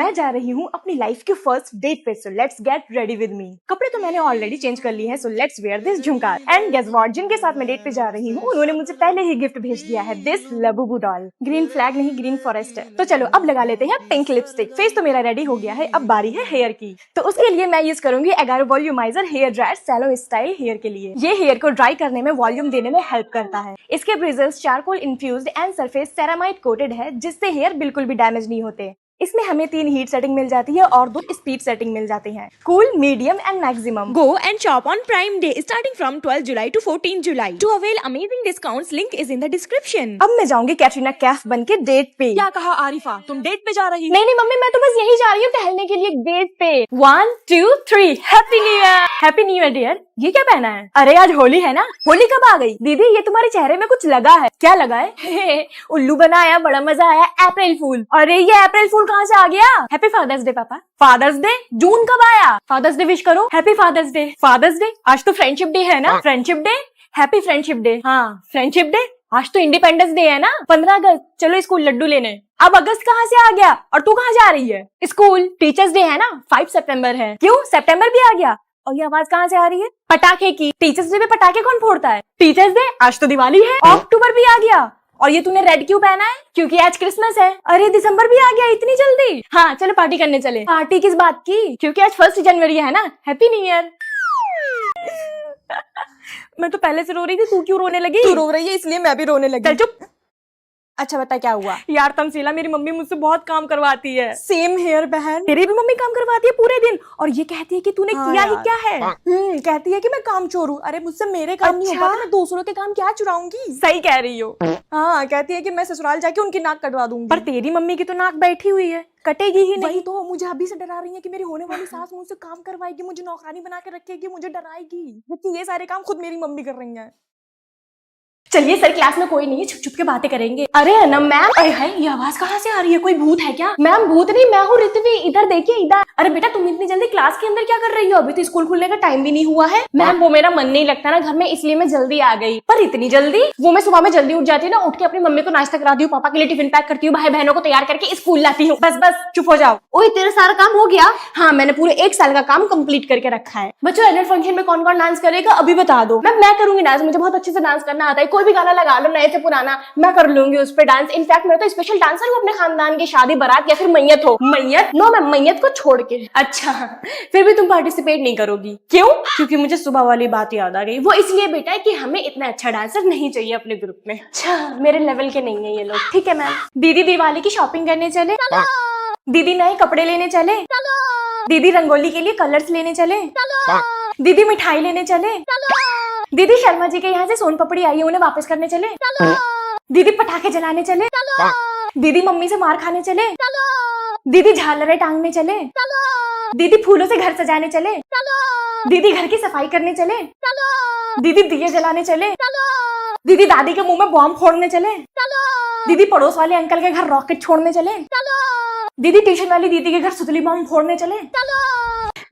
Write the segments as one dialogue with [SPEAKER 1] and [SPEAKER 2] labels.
[SPEAKER 1] मैं जा रही हूँ अपनी लाइफ के फर्स्ट डेट पे, so let's get ready with me. कपड़े तो मैंने ऑलरेडी चेंज कर लिए हैं, सो लेट्स वेयर दिस झुमका। एंड गेस व्हाट, जिनके साथ मैं डेट पे जा रही हूँ उन्होंने मुझे पहले ही गिफ्ट भेज दिया है दिस लबुबू डॉल। ग्रीन फ्लैग नहीं, ग्रीन फॉरेस्ट है। तो चलो अब लगा लेते हैं पिंक लिपस्टिक। फेस तो मेरा रेडी हो गया है, अब बारी है हेयर की। तो उसके लिए मैं यूज करूंगी Agaro volumizer hair dryer salon style hair के लिए। ये हेयर को ड्राई करने में, वॉल्यूम देने में हेल्प करता है। इसके bristles charcoal infused and surface ceramide coated है, जिससे हेयर बिल्कुल भी डैमेज नहीं होते। इसमें हमें 3 हीट सेटिंग मिल जाती है और 2 स्पीड सेटिंग मिल जाती हैं, cool, medium and maximum.
[SPEAKER 2] Go and shop on Prime Day starting from 12 July to 14 July. To avail amazing discounts, link is in the description.
[SPEAKER 1] अब मैं जाऊंगी कैटरीना कैफ बन के डेट पे।
[SPEAKER 2] क्या कहा आरिफा, तुम डेट पे जा रही हो?
[SPEAKER 1] नहीं मम्मी, मैं तो बस यही जा रही हूँ टहलने के लिए डेट पे। 1 2 3 happy new year. Happy new year dear. ये क्या पहना है? अरे आज होली है ना। होली कब आ गई? दीदी ये तुम्हारे चेहरे में कुछ लगा है। क्या लगा है? उल्लू बनाया, बड़ा मजा आया। अप्रैल फूल। अरे ये अप्रैल फूल कहाँ से आ गया? हैप्पी फादर्स डे पापा। फादर्स डे जून कब आया? फादर्स डे विश करो। Happy father's day. Father's day आज तो फ्रेंडशिप डे है ना। Friendship day, happy friendship day. हाँ फ्रेंडशिप डे। आज तो इंडिपेंडेंस डे है ना, 15 अगस्त। चलो स्कूल लड्डू लेने। अब अगस्त कहाँ से आ गया? और तू कहाँ जा रही है? स्कूल। टीचर्स डे है ना, 5 सितंबर है। क्यों सितंबर भी आ गया? और ये आवाज कहाँ से आ रही है? पटाखे की। टीचर्स डे पे पटाखे कौन फोड़ता है? टीचर्स डे आज तो दिवाली है। अक्टूबर भी आ गया। और ये तूने रेड क्यों पहना है? क्योंकि आज क्रिसमस है। अरे दिसंबर भी आ गया इतनी जल्दी। हाँ चलो पार्टी करने चले। पार्टी किस बात की? क्योंकि आज 1 जनवरी है ना। Happy new year. मैं तो पहले से रो रही थी, तू क्यों रोने लगी?
[SPEAKER 2] तू रो रही है इसलिए मैं भी रोने लगी।
[SPEAKER 1] चल चुप।
[SPEAKER 2] अच्छा बता क्या हुआ?
[SPEAKER 1] यार तमसीला, मेरी मम्मी मुझसे बहुत काम करवाती है।
[SPEAKER 2] सेम हेयर बहन,
[SPEAKER 1] तेरी भी मम्मी काम करवाती है पूरे दिन, और ये कहती है कि तूने किया ही क्या है।
[SPEAKER 2] कहती है कि मैं काम चोर हूँ। अरे मुझसे मेरे काम नहीं हो पाते, मैं दूसरों के काम क्या चुराऊंगी।
[SPEAKER 1] सही कह रही हो।
[SPEAKER 2] हाँ कहती है कि मैं ससुराल जाके उनकी नाक कटवा दूंगी।
[SPEAKER 1] पर तेरी मम्मी की तो नाक बैठी हुई है, कटेगी ही नहीं।
[SPEAKER 2] वही तो, मुझे अभी से डरा रही है कि मेरी होने वाली सास मुझसे काम करवाएगी, मुझे नौकरानी बना के रखेगी, मुझे डराएगी, क्योंकि ये सारे काम खुद मेरी मम्मी कर रही है।
[SPEAKER 1] चलिए सर, क्लास में कोई नहीं है, छुप छुप के बातें करेंगे। अरे अनम मैम। अरे हाय, ये आवाज कहाँ से आ रही है? कोई भूत है क्या? मैम भूत नहीं, मैं हूँ ऋत्वी। इधर देखिए इधर। अरे बेटा तुम इतनी जल्दी क्लास के अंदर क्या कर रही हो? अभी तो स्कूल खुलने का टाइम भी नहीं हुआ है। मैम वो मेरा मन नहीं लगता ना घर में, इसलिए मैं जल्दी आ गई। पर इतनी जल्दी? वो मैं सुबह में जल्दी उठ जाती हूँ ना, उठ के अपनी मम्मी को नाश्ता कराती हूँ, पापा के लिए टिफिन पैक करती हूँ, भाई बहनों को तैयार करके स्कूल लाती हूँ। बस बस चुप हो जाओ। ओए तेरा सारा काम हो गया? हाँ मैंने पूरे 1 साल का काम कंप्लीट करके रखा है। बच्चों एनुअल फंक्शन में कौन कौन डांस करेगा अभी बता दो। मैम मैं करूंगी डांस, मुझे बहुत अच्छे से डांस करना आता है। कोई भी गाना लगा लो, नए से पुराना, मैं कर लूंगी उस पे डांस। इनफैक्ट मैं तो स्पेशल डांसर हूँ अपने खानदान की, शादी बारात या फिर मैयत हो। मैयत? नो मैम, मैयत को छोड़ के। अच्छा फिर भी तुम पार्टिसिपेट नहीं करोगी? क्यों? क्योंकि मुझे सुबह वाली बात याद आ गई। वो इसलिए बेटा कि हमें इतना अच्छा डांसर नहीं चाहिए अपने ग्रुप में। अच्छा मेरे लेवल के नहीं है ये लोग। ठीक है मैम। दीदी दिवाली की शॉपिंग करने चले? दीदी नए कपड़े लेने चले? दीदी रंगोली के लिए कलर्स लेने चले? दीदी मिठाई लेने चले? दीदी शर्मा जी के यहाँ से सोन पपड़ी आई है, उन्हें वापस करने चले? दीदी पटाखे जलाने चले? दीदी मम्मी से मार खाने चले? दीदी झालरें टांगने चले? दीदी फूलों से घर सजाने चले? दीदी घर की सफाई करने चले? दीदी दिए जलाने चले? दीदी दादी के मुंह में बॉम्ब फोड़ने चले? दीदी पड़ोस वाले अंकल के घर रॉकेट छोड़ने चले? दीदी ट्यूशन वाली दीदी के घर सुतली बॉम्ब फोड़ने चले?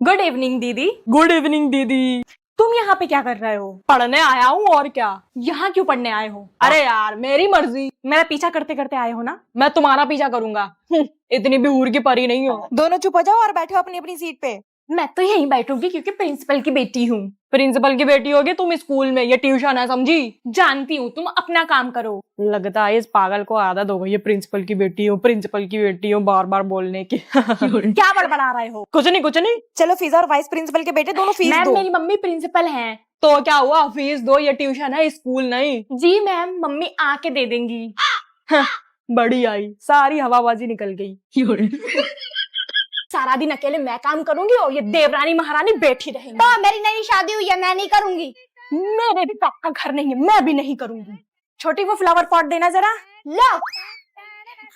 [SPEAKER 1] गुड इवनिंग दीदी।
[SPEAKER 2] गुड इवनिंग दीदी।
[SPEAKER 1] तुम यहाँ पे क्या कर रहे हो?
[SPEAKER 2] पढ़ने आया हूँ और क्या।
[SPEAKER 1] यहाँ क्यों पढ़ने आए हो?
[SPEAKER 2] अरे यार मेरी मर्जी।
[SPEAKER 1] मेरा पीछा करते करते आए हो ना?
[SPEAKER 2] मैं तुम्हारा पीछा करूंगा। इतनी भी हूर की परी नहीं हो। दोनों चुप हो जाओ और बैठो अपनी अपनी सीट पे।
[SPEAKER 1] मैं तो यहीं बैठूंगी क्योंकि प्रिंसिपल की बेटी हूँ।
[SPEAKER 2] प्रिंसिपल की बेटी होगी तुम स्कूल में, ये ट्यूशन है समझी?
[SPEAKER 1] जानती हूँ, तुम अपना काम करो।
[SPEAKER 2] लगता है इस पागल को आदत हो गई है प्रिंसिपल की बेटी हो, प्रिंसिपल की बेटी हो बार बार बोलने की।
[SPEAKER 1] क्या बड़बड़ा रहे हो?
[SPEAKER 2] कुछ नहीं कुछ नहीं। चलो फीस और वाइस प्रिंसिपल के बेटे दोनों फीस दो।
[SPEAKER 1] मैम मेरी मम्मी प्रिंसिपल हैं।
[SPEAKER 2] तो क्या हुआ, फीस दो, ये ट्यूशन है स्कूल नहीं।
[SPEAKER 1] जी मैम, मम्मी आके दे देंगी।
[SPEAKER 2] बड़ी आई, सारी हवाबाजी निकल गई।
[SPEAKER 1] सारा दिन अकेले मैं काम करूंगी और ये देवरानी महारानी बैठी रहेंगी।
[SPEAKER 3] तो मेरी नई शादी हुई है, मैं नहीं करूंगी।
[SPEAKER 1] मेरे भी बाप का घर नहीं है, मैं भी नहीं करूंगी। छोटी वो फ्लावर पॉट देना जरा।
[SPEAKER 3] लो।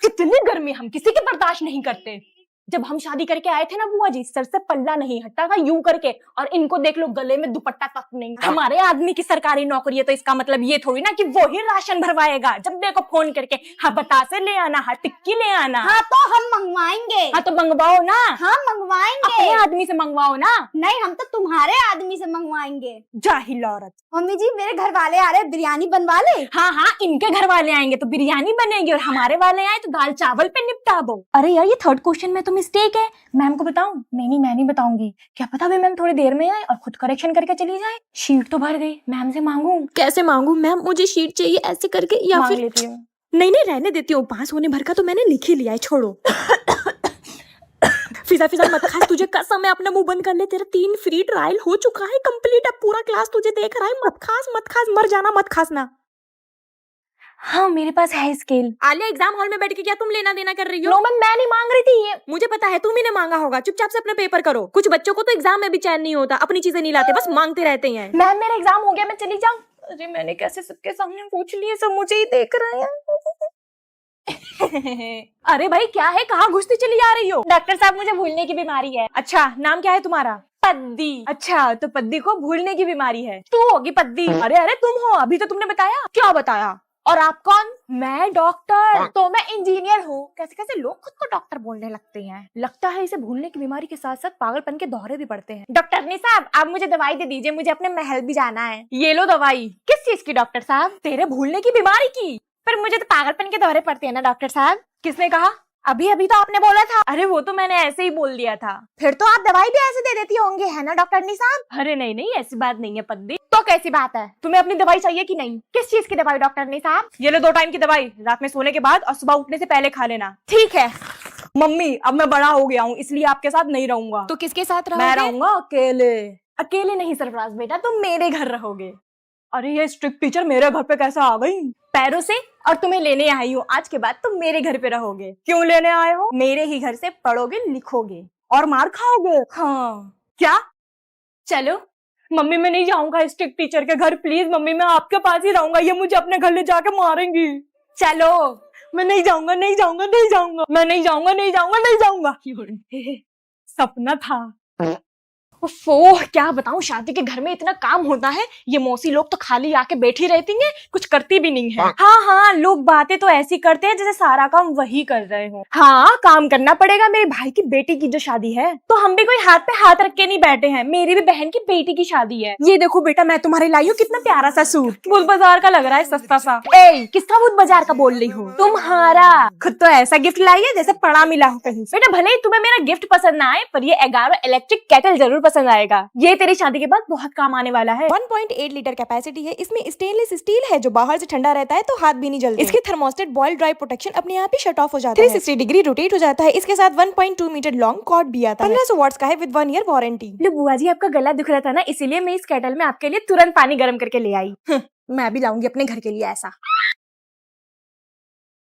[SPEAKER 1] कितनी गर्मी, हम किसी की बर्दाश्त नहीं करते। जब हम शादी करके आए थे ना बुआ जी, सर से पल्ला नहीं हटता था यूं करके, और इनको देख लो गले में दुपट्टा तक नहीं। हमारे आदमी की सरकारी नौकरी है तो इसका मतलब ये थोड़ी ना कि वो ही राशन भरवाएगा। जब देखो फोन करके, हाँ बतासे ले आना, हाँ टिक्की ले आना।
[SPEAKER 3] हाँ तो हम मंगवाएंगे।
[SPEAKER 1] हाँ तो मंगवाओ ना।
[SPEAKER 3] हाँ मंगवाएंगे।
[SPEAKER 1] अपने आदमी से मंगवाओ ना।
[SPEAKER 3] नहीं, हम तो तुम्हारे आदमी से मंगवाएंगे।
[SPEAKER 1] जाहिल औरत।
[SPEAKER 3] मम्मी जी मेरे घर वाले आ रहे, बिरयानी बनवा ले।
[SPEAKER 1] हाँ हाँ, इनके घर वाले आएंगे तो बिरयानी बनेगी, और हमारे वाले आए तो दाल चावल पे निपटा दो। अरे यार ये थर्ड क्वेश्चन में तो
[SPEAKER 2] मिस्टेक है। मैम को बताऊं? नहीं, मैं नहीं बताऊंगी। क्या पता अभी मैम थोड़ी देर में आए और खुद करेक्शन करके चली जाए। शीट तो भर गई, मैम से मांगू?
[SPEAKER 1] कैसे मांगू मैम, मुझे शीट चाहिए ऐसे करके, या
[SPEAKER 2] मांग
[SPEAKER 1] फिर
[SPEAKER 2] लेती हूँ।
[SPEAKER 1] नहीं रहने देती हूँ, पास होने भर का तो मैंने लिख ही लिया है, छोड़ो। फिजा मत खास, तुझे कसम है, अपना मुंह बंद कर ले। तेरा 3 फ्री ट्रायल हो चुका है कंप्लीट, अब पूरा क्लास तुझे देख रहा है। मत खास, मर जाना, मत खासना।
[SPEAKER 2] हाँ मेरे पास है स्केल।
[SPEAKER 1] आलिया, एग्जाम हॉल में बैठ के क्या तुम लेना देना कर रही हो?
[SPEAKER 2] नो मैम, मैं नहीं मांग रही थी ये।
[SPEAKER 1] मुझे पता है तुम ही ने मांगा होगा, चुपचाप से अपना पेपर करो। कुछ बच्चों को तो एग्जाम में भी चैन नहीं होता, अपनी चीजें नहीं लाते, बस मांगते रहते हैं।
[SPEAKER 2] मैम मेरा एग्जाम हो गया, मैं चली जाऊं? अरे मैंने कैसे सबके सामने पूछ लिए, सब मुझे ही देख रहे हैं। अरे भाई क्या है, कहाँ घुसती चली जा रही हो? डॉक्टर साहब मुझे भूलने की बीमारी है।
[SPEAKER 1] अच्छा, नाम क्या है तुम्हारा?
[SPEAKER 2] पद्दी।
[SPEAKER 1] अच्छा, तो पद्दी को भूलने की बीमारी है।
[SPEAKER 2] तू होगी पद्दी।
[SPEAKER 1] अरे तुम हो, अभी तो तुमने बताया। क्या बताया?
[SPEAKER 2] और आप कौन? मैं डॉक्टर।
[SPEAKER 1] तो मैं इंजीनियर हूँ। कैसे कैसे लोग खुद को डॉक्टर बोलने लगते हैं।
[SPEAKER 2] लगता है इसे भूलने की बीमारी के साथ साथ पागलपन के दौरे भी पड़ते हैं।
[SPEAKER 1] डॉक्टर साहब, आप मुझे दवाई दे दीजिए, मुझे अपने महल भी जाना है।
[SPEAKER 2] ये लो दवाई।
[SPEAKER 1] किस चीज की डॉक्टर साहब?
[SPEAKER 2] तेरे भूलने की बीमारी की।
[SPEAKER 1] पर मुझे तो पागलपन के दौरे पड़ते हैं ना डॉक्टर साहब।
[SPEAKER 2] किसने कहा?
[SPEAKER 1] अभी तो आपने बोला था।
[SPEAKER 2] अरे वो तो मैंने ऐसे ही बोल दिया था।
[SPEAKER 1] फिर तो आप दवाई भी ऐसे दे देती होंगे, है ना डॉक्टर साहब?
[SPEAKER 2] अरे नहीं, ऐसी बात नहीं है पद्दी।
[SPEAKER 1] तो कैसी बात है?
[SPEAKER 2] तुम्हें अपनी दवाई चाहिए कि नहीं?
[SPEAKER 1] किस चीज की दवाई डॉक्टर साहब?
[SPEAKER 2] ये लो 2 टाइम की दवाई, रात में सोने के बाद और सुबह उठने से पहले खा लेना।
[SPEAKER 1] ठीक है।
[SPEAKER 2] मम्मी अब मैं बड़ा हो गया हूँ, इसलिए आपके साथ नहीं रहूंगा।
[SPEAKER 1] तो किसके साथ
[SPEAKER 2] मैं
[SPEAKER 1] रहोगे?
[SPEAKER 2] रहूंगा अकेले। अकेले नहीं सरफराज बेटा, तुम मेरे घर रहोगे। अरे ये स्ट्रिक्ट टीचर मेरे घर पे कैसे आ गई? पैरों से। और तुम्हें लेने आई हूँ, आज के बाद तुम मेरे घर पे रहोगे।
[SPEAKER 1] क्यों लेने आए हो?
[SPEAKER 2] मेरे ही घर से पढ़ोगे लिखोगे
[SPEAKER 1] और मार खाओगे?
[SPEAKER 2] हाँ।
[SPEAKER 1] क्या?
[SPEAKER 2] चलो। मम्मी मैं नहीं जाऊंगा स्ट्रिक्ट टीचर के घर, प्लीज मम्मी मैं आपके पास ही रहूंगा, ये मुझे अपने घर ले जाके मारेंगी।
[SPEAKER 1] चलो।
[SPEAKER 2] मैं नहीं जाऊंगा, मैं नहीं जाऊंगा। सपना था।
[SPEAKER 1] ओह, क्या बताऊं, शादी के घर में इतना काम होता है। ये मौसी लोग तो खाली आके बैठी रहती हैं, कुछ करती भी नहीं है।
[SPEAKER 2] हाँ, लोग बातें तो ऐसी करते हैं जैसे सारा काम वही कर रहे हो।
[SPEAKER 1] हाँ, काम करना पड़ेगा। मेरे भाई की बेटी की जो शादी है,
[SPEAKER 2] तो हम भी कोई हाथ पे हाथ रख के नहीं बैठे हैं, मेरी भी बहन की बेटी की शादी है।
[SPEAKER 1] ये देखो बेटा, मैं तुम्हारे लाई हूँ कितना प्यारा सा सूट।
[SPEAKER 2] बुध बाजार का लग रहा है, सस्ता सा।
[SPEAKER 1] किसका बुध बाजार का बोल रही हो?
[SPEAKER 2] तुम्हारा।
[SPEAKER 1] खुद तो ऐसा गिफ्ट लाई है जैसे पड़ा मिला हो कहीं से।
[SPEAKER 2] बेटा भले ही तुम्हें मेरा गिफ्ट पसंद ना आए, पर ये 11 इलेक्ट्रिक केटल जरूर पसंद आएगा। ये तेरी शादी के बाद बहुत काम आने वाला है।
[SPEAKER 1] 1.8 लीटर कैपेसिटी है, इसमें स्टेनलेस स्टील है जो बाहर से ठंडा रहता है तो हाथ भी नहीं जलते। इसके थर्मोस्टेट बॉयल ड्राई प्रोटेक्शन अपने आप ही शट ऑफ हो जाता है। 360 डिग्री रोटेट हो जाता है। इसके साथ 1.2 मीटर लॉन्ग कॉर्ड भी आता है। 1500 वॉट्स का है विद 1 ईयर वारंटी।
[SPEAKER 2] लो बुआ जी, आपका गला दुख रहा था ना, इसीलिए मैं इस केटल में आपके लिए तुरंत पानी गर्म करके ले आई।
[SPEAKER 1] मैं भी लाऊंगी अपने घर के लिए ऐसा।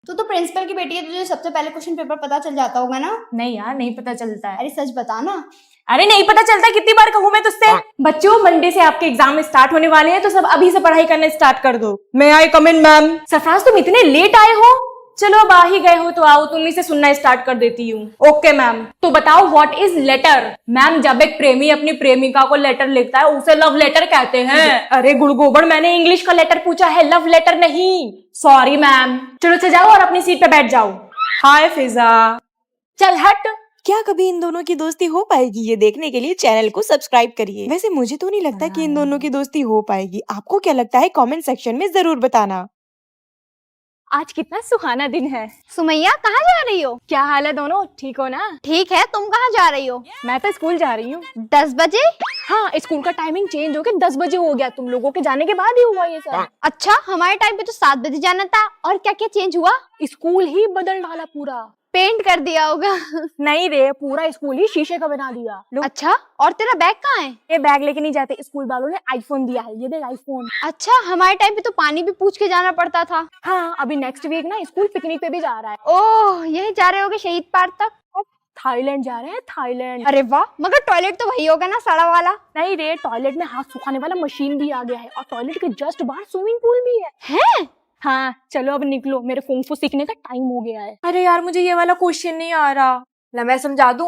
[SPEAKER 3] तू तो प्रिंसिपल की बेटी है, तुझे सबसे पहले क्वेश्चन पेपर पता चल जाता होगा ना?
[SPEAKER 2] नहीं यार, नहीं पता चलता है।
[SPEAKER 3] अरे सच बता ना।
[SPEAKER 2] अरे नहीं पता चलता, कितनी बार कहूँ मैं तुझसे। बच्चों, मंडे से आपके एग्जाम स्टार्ट होने वाले हैं, तो सब अभी से पढ़ाई करना स्टार्ट कर दो।
[SPEAKER 1] मैं आई कम इन मैम?
[SPEAKER 2] सरफराज तुम इतने लेट आए हो। चलो अब आ ही गए हो तो आओ, तुम ही से सुनना स्टार्ट कर देती हूँ।
[SPEAKER 1] Okay ma'am.
[SPEAKER 2] तो बताओ व्हाट इज लेटर? मैम, जब एक प्रेमी अपनी प्रेमिका को लेटर लिखता है उसे लव लेटर कहते हैं।
[SPEAKER 1] अरे गुड़गोबर,
[SPEAKER 2] मैंने इंग्लिश का लेटर पूछा है, लव लेटर नहीं। Sorry ma'am. चलो से जाओ और अपनी सीट पे बैठ जाओ।
[SPEAKER 1] हाय फिजा।
[SPEAKER 2] चल हट।
[SPEAKER 1] क्या कभी इन दोनों की दोस्ती हो पाएगी? ये देखने के लिए चैनल को सब्सक्राइब करिए। वैसे मुझे तो नहीं लगता कि इन दोनों की दोस्ती हो पाएगी। आपको क्या लगता है? कमेंट सेक्शन में जरूर बताना।
[SPEAKER 2] आज कितना सुहाना दिन है।
[SPEAKER 3] सुमैया कहाँ जा रही हो?
[SPEAKER 2] क्या हाल है दोनों, ठीक हो ना?
[SPEAKER 3] ठीक है, तुम कहाँ जा रही हो?
[SPEAKER 2] मैं तो स्कूल जा रही हूँ।
[SPEAKER 3] 10 बजे?
[SPEAKER 2] हाँ, स्कूल का टाइमिंग चेंज हो गया, 10 बजे हो गया। तुम लोगों के जाने के बाद ही हुआ ये सब।
[SPEAKER 3] अच्छा, हमारे टाइम पे तो 7 बजे जाना था। और क्या क्या चेंज हुआ?
[SPEAKER 2] स्कूल ही बदल डाला पूरा।
[SPEAKER 3] पेंट कर दिया होगा।
[SPEAKER 2] नहीं रे, पूरा स्कूल ही शीशे का बना दिया। लो,
[SPEAKER 3] अच्छा, और तेरा बैग कहाँ है?
[SPEAKER 2] ये बैग लेके नहीं जाते, स्कूल वालों ने आईफोन दिया है, ये देख आईफोन।
[SPEAKER 3] अच्छा, हमारे टाइम पे तो पानी भी पूछ के जाना पड़ता था।
[SPEAKER 2] हाँ, अभी नेक्स्ट वीक ना स्कूल पिकनिक पे भी जा रहा है।
[SPEAKER 3] ओह, यही जा रहे होगे शहीद पार्क तक?
[SPEAKER 2] थाईलैंड जा रहे हैं, थाईलैंड।
[SPEAKER 3] अरे वाह, मगर टॉयलेट तो वही होगा ना, सड़ा वाला?
[SPEAKER 2] नहीं रे, टॉयलेट में हाथ सुखाने वाला मशीन भी आ गया है, और टॉयलेट के जस्ट बाहर स्विमिंग पूल भी है।
[SPEAKER 3] हैं?
[SPEAKER 2] हाँ, चलो अब निकलो, मेरे कुंग-फू सीखने का टाइम हो गया है।
[SPEAKER 1] अरे यार, मुझे ये वाला क्वेश्चन नहीं आ रहा। ला मैं समझा दूं।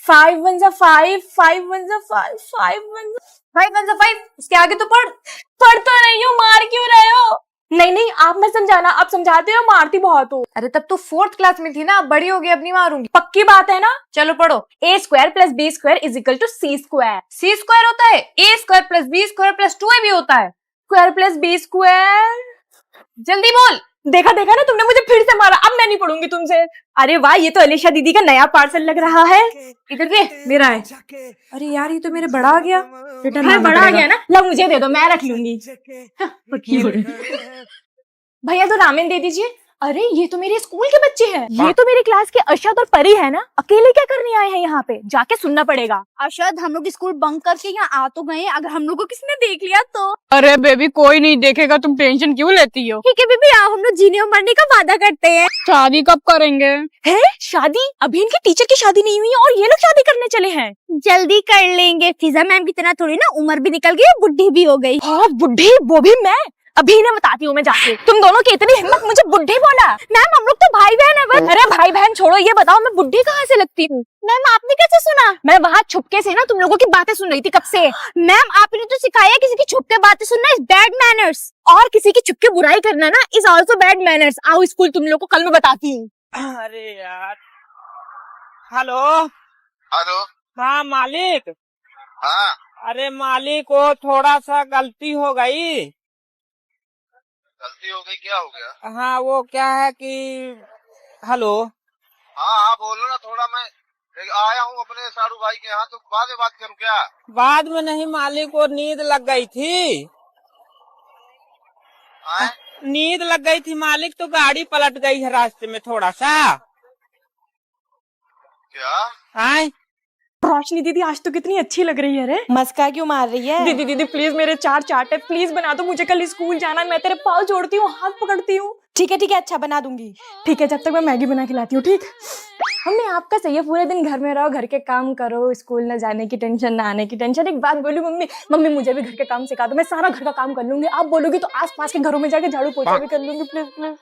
[SPEAKER 2] 5 1 5, 5 1 5, 5 1 5।
[SPEAKER 1] उसके आगे तो पढ़।
[SPEAKER 2] पढ़ तो रही हूँ, मार क्यों रहे हो? नहीं, आप मत समझाना, आप समझाते हो मारती बहुत हो।
[SPEAKER 1] अरे तब तो 4th क्लास में थी ना, अब बड़ी हो गई, अब नहीं मारूंगी।
[SPEAKER 2] पक्की बात है ना?
[SPEAKER 1] चलो पढ़ो।
[SPEAKER 2] a² + b² = c²।
[SPEAKER 1] c² होता है, a² + b² + 2a भी होता है।
[SPEAKER 2] Square + b²।
[SPEAKER 1] जल्दी बोल।
[SPEAKER 2] देखा देखा ना, तुमने मुझे फिर से मारा। अब मैं नहीं पढ़ूंगी तुमसे। अरे वाह, ये तो अलीशा दीदी का नया पार्सल लग रहा है। इधर दे, मेरा है। अरे यार, ये तो मेरे बड़ा आ गया। रिटर्न
[SPEAKER 1] हाँ,
[SPEAKER 2] बड़ा आ गया ना, लो मुझे दे दो, मैं रख लूंगी। भैया तो रामेन दे दीजिए। अरे ये तो मेरे स्कूल के बच्चे हैं। ये तो मेरी क्लास के अरशद और परी है ना। अकेले क्या करने आए हैं यहाँ पे? जाके सुनना पड़ेगा।
[SPEAKER 3] अरशद, हम लोग स्कूल बंक करके यहाँ आ तो गए, अगर हम लोग को किसी ने देख लिया तो?
[SPEAKER 4] अरे बेबी, कोई नहीं देखेगा, तुम टेंशन क्यों लेती हो?
[SPEAKER 3] ठीक है बेबी, आओ हम लोग जीने और मरने का वादा करते हैं।
[SPEAKER 4] शादी कब करेंगे?
[SPEAKER 2] है शादी? अभी इनकी टीचर की शादी नहीं हुई है और ये लोग शादी करने चले हैं।
[SPEAKER 3] जल्दी कर लेंगे, फिजा मैम की तरह थोड़ी ना, उम्र भी निकल गई, बुढ़ी भी हो गई।
[SPEAKER 2] हाँ बुढ़ी, वो भी मैं। अभी इन्हें बताती हूँ मैं जाके। तुम दोनों की इतनी हिम्मत, मुझे बुढ़ी बोला?
[SPEAKER 3] मैम हम लोग तो भाई बहन है बस।
[SPEAKER 2] अरे भाई बहन छोड़ो, ये बताओ मैं बुढ़ी कहाँ से लगती हूँ?
[SPEAKER 3] मैम आपने कैसे सुना?
[SPEAKER 2] मैं वहाँ छुपके से ना तुम लोगों की बातें सुन रही थी कब से।
[SPEAKER 3] मैम आपने तो सिखाया किसी की छुप के बातें सुनना इज बैड मैनर्स।
[SPEAKER 2] और किसी की छुप के बुराई करना ना इज ऑल्सो बैड मैनर्स। आओ स्कूल, तुम लोग को कल मैं बताती हूँ।
[SPEAKER 5] अरे यार, हेलो।
[SPEAKER 6] हेलो।
[SPEAKER 5] हाँ मालिक।
[SPEAKER 6] हाँ,
[SPEAKER 5] अरे मालिक, वो थोड़ा सा गलती हो गई।
[SPEAKER 6] गलती हो गई? क्या हो गया?
[SPEAKER 5] हाँ वो क्या है कि, हेलो।
[SPEAKER 6] हाँ हाँ बोलो ना, थोड़ा मैं आया हूँ अपने सारू भाई के यहाँ, तो बाद में बात करूँ क्या?
[SPEAKER 5] बाद में नहीं मालिक, वो नींद लग गई थी।
[SPEAKER 6] आए?
[SPEAKER 5] नींद लग गई थी मालिक, तो गाड़ी पलट गई है रास्ते में थोड़ा सा।
[SPEAKER 6] क्या?
[SPEAKER 5] आए?
[SPEAKER 2] रोशनी दीदी आज तो कितनी अच्छी लग रही है रे।
[SPEAKER 7] मस्का क्यों मार रही है?
[SPEAKER 2] दीदी दीदी प्लीज मेरे 4 चाट है, प्लीज बना दो, मुझे कल स्कूल जाना है। मैं तेरे पाँव जोड़ती हूँ, हाथ पकड़ती हूँ।
[SPEAKER 7] ठीक है अच्छा बना दूंगी।
[SPEAKER 2] ठीक है, जब तक मैं मैगी बना के लाती हूँ। ठीक, हमने आपका सही है, पूरे दिन घर में रहो, घर के काम करो, स्कूल न जाने की टेंशन, ना आने की टेंशन। एक बात बोलूं मम्मी, मम्मी मुझे भी घर के काम सिखा दो, मैं सारा घर का काम कर लूंगी। आप बोलोगी तो आसपास के घरों में जाके झाड़ू पोछा भी कर लूंगी। Please please.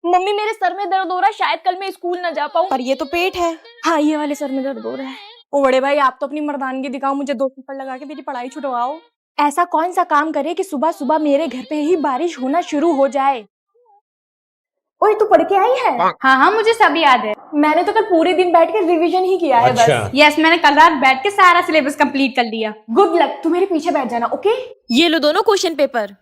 [SPEAKER 2] मम्मी मेरे सर में दर्द हो रहा है, शायद कल मैं स्कूल न जा पाऊँ।
[SPEAKER 7] पर ये तो पेट है।
[SPEAKER 2] हाँ, ये वाले सर में दर्द हो रहा है। ओ बड़े भाई, आप तो अपनी मर्दानगी दिखाओ, मुझे 2 थप्पड़ लगा के मेरी पढ़ाई छुड़वाओ। ऐसा कौन सा काम करे कि सुबह सुबह मेरे घर पे ही बारिश होना शुरू हो जाए। ओए तू पढ़ के आई है?
[SPEAKER 1] हाँ हाँ, मुझे सब याद है।
[SPEAKER 2] मैंने तो कल पूरे दिन बैठ के रिवीजन ही किया है बस।
[SPEAKER 1] यस, मैंने कल रात बैठ के सारा सिलेबस कंप्लीट कर लिया।
[SPEAKER 2] गुड लक, तू मेरे पीछे बैठ जाना, ओके?
[SPEAKER 7] ये लो दोनों क्वेश्चन पेपर।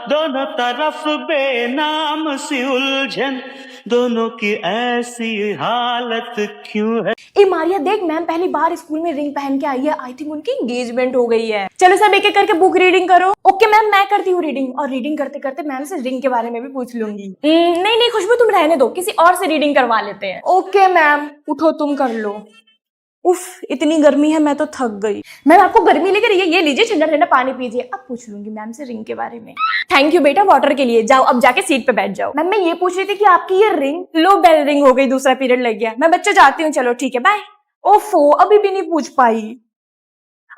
[SPEAKER 8] दोनों तरफ बेनाम सी उलझन, दोनों की ऐसी हालत क्यों है?
[SPEAKER 2] ए मारिया देख, मैम पहली बार स्कूल में रिंग पहन के आई है। आई थिंक उनकी एंगेजमेंट हो गई है। चलो सब एक एक करके बुक रीडिंग करो। ओके मैम, मैं करती हूँ रीडिंग, और रीडिंग करते करते मैम से रिंग के बारे में भी पूछ लूंगी। नहीं नहीं खुशबू, तुम रहने दो, किसी और से रीडिंग करवा लेते हैं। ओके मैम, उठो तुम कर लो। उफ, इतनी गर्मी है, मैं तो थक गई। मैम आपको गर्मी लग रही है, ये लीजिए ठंडा ठंडा पानी पीजिए। अब पूछ लूंगी मैम से रिंग के बारे में। थैंक यू बेटा वाटर के लिए। जाओ अब जाके सीट पे बैठ जाओ। मैम मैं ये पूछ रही थी कि आपकी ये रिंग लो बेल रिंग हो गई, दूसरा पीरियड लग गया। मैं बच्चे जाती हूँ, चलो ठीक है बाय। ओफो, अभी भी नहीं पूछ पाई।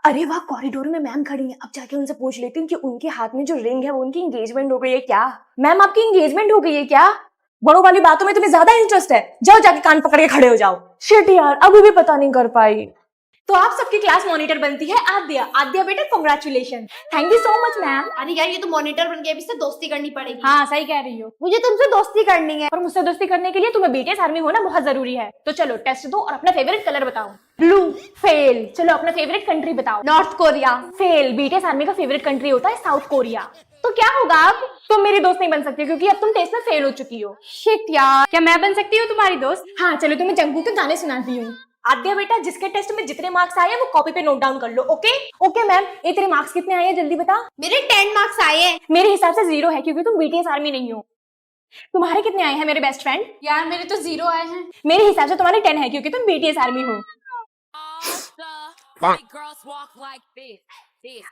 [SPEAKER 2] अरे वाह, कॉरिडोर में मैम खड़ी है। अब जाके उनसे पूछ लेती हूँ कि उनके हाथ में जो रिंग है वो उनकी एंगेजमेंट हो गई है क्या। मैम आपकी एंगेजमेंट हो गई है क्या? बड़ों वाली बातों में तुम्हें ज्यादा इंटरेस्ट है। जाओ जाके कान पकड़ के खड़े हो जाओ। शिट यार, अभी भी पता नहीं कर पाई। तो आप सबकी क्लास मॉनिटर बनती है आद्या। आद्या बेटा congratulation. Thank you so much ma'am.
[SPEAKER 3] अरे यार, ये तो मॉनिटर बन के अभी से दोस्ती करनी पड़ेगी।
[SPEAKER 2] हाँ सही कह रही हो,
[SPEAKER 3] मुझे तुमसे दोस्ती करनी है।
[SPEAKER 2] और मुझसे दोस्ती करने के लिए तुम्हें बीटीएस आर्मी होना बहुत जरूरी है। तो चलो टेस्ट दो और अपना फेवरेट कलर बताओ। ब्लू। फेल। चलो अपना फेवरेट कंट्री बताओ।
[SPEAKER 3] North Korea.
[SPEAKER 2] Fail. BTS army का फेवरेट कंट्री होता है साउथ कोरिया। तो क्या होगा अब? तुम मेरी दोस्त नहीं बन सकती क्योंकि अब तुम टेस्ट में फेल हो चुकी हो।
[SPEAKER 1] शिट यार, क्या मैं बन सकती हूँ तुम्हारी दोस्त?
[SPEAKER 2] हाँ चलो, तुम्हें जंगू के गाने सुनाती हूँ। आद्या बेटा, जिसके टेस्ट में जितने मार्क्स आए वो कॉपी पे नोट डाउन कर लो। Okay okay ma'am. ये तेरे मार्क्स कितने आए हैं जल्दी बता।
[SPEAKER 3] मेरे 10 मार्क्स आए हैं।
[SPEAKER 2] मेरे हिसाब से 0 है क्योंकि तुम बीटीएस आर्मी नहीं हो। तुम्हारे कितने आए हैं मेरे बेस्ट फ्रेंड?
[SPEAKER 1] यार मेरे तो 0 आए हैं।
[SPEAKER 2] मेरे हिसाब से तुम्हारे 10 है क्योंकि तुम बीटीएस आर्मी हो।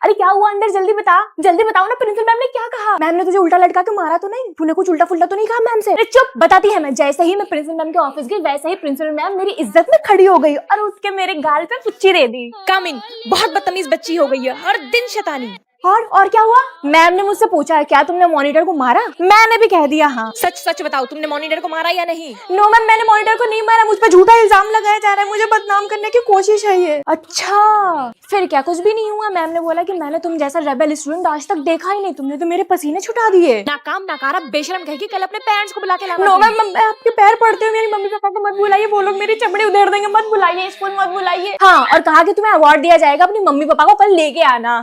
[SPEAKER 2] अरे क्या हुआ अंदर, जल्दी बता, जल्दी बताओ ना। प्रिंसिपल मैम ने क्या कहा? मैम ने तुझे उल्टा लटका के मारा तो नहीं? तूने कुछ उल्टा फुल्टा तो नहीं कहा मैम से? अरे चुप, बताती है मैं। जैसे ही मैं प्रिंसिपल मैम के ऑफिस गई वैसे ही प्रिंसिपल मैम मेरी इज्जत में खड़ी हो गई और उसके मेरे गाल पे पुच्ची दे दी।
[SPEAKER 7] कमिंग, बहुत बदतमीज बच्ची हो गई है, हर दिन शैतानी।
[SPEAKER 2] और क्या हुआ? मैम ने मुझसे पूछा क्या तुमने मॉनिटर को मारा? मैंने भी कह दिया हाँ।
[SPEAKER 7] सच सच बताओ, तुमने मॉनिटर को मारा या नहीं?
[SPEAKER 2] नो मैम, मैंने मॉनिटर को नहीं मारा। मुझ पर झूठा इल्जाम लगाया जा रहा है, मुझे बदनाम करने की कोशिश है ये। अच्छा, फिर क्या कुछ भी नहीं हुआ? मैम ने बोला कि मैंने तुम जैसा रेबेल स्टूडेंट आज तक देखा ही नहीं, तुमने तो मेरे पसीने छुटा दिए।
[SPEAKER 7] नाकाम नाकारा बेशरम कह के कल अपने पेरेंट्स को बुला के लाना।
[SPEAKER 2] नो मैम, मैं आपके पैर पड़ते हो, मेरी मम्मी पापा को मत बुलाइए, वो लोग मेरी चमड़ी उधेड़ देंगे। मत बुलाइए, स्कूल मत बुलाइए। हाँ, और कहा कि तुम्हें अवार्ड दिया जाएगा, अपनी मम्मी पापा को कल लेके आना।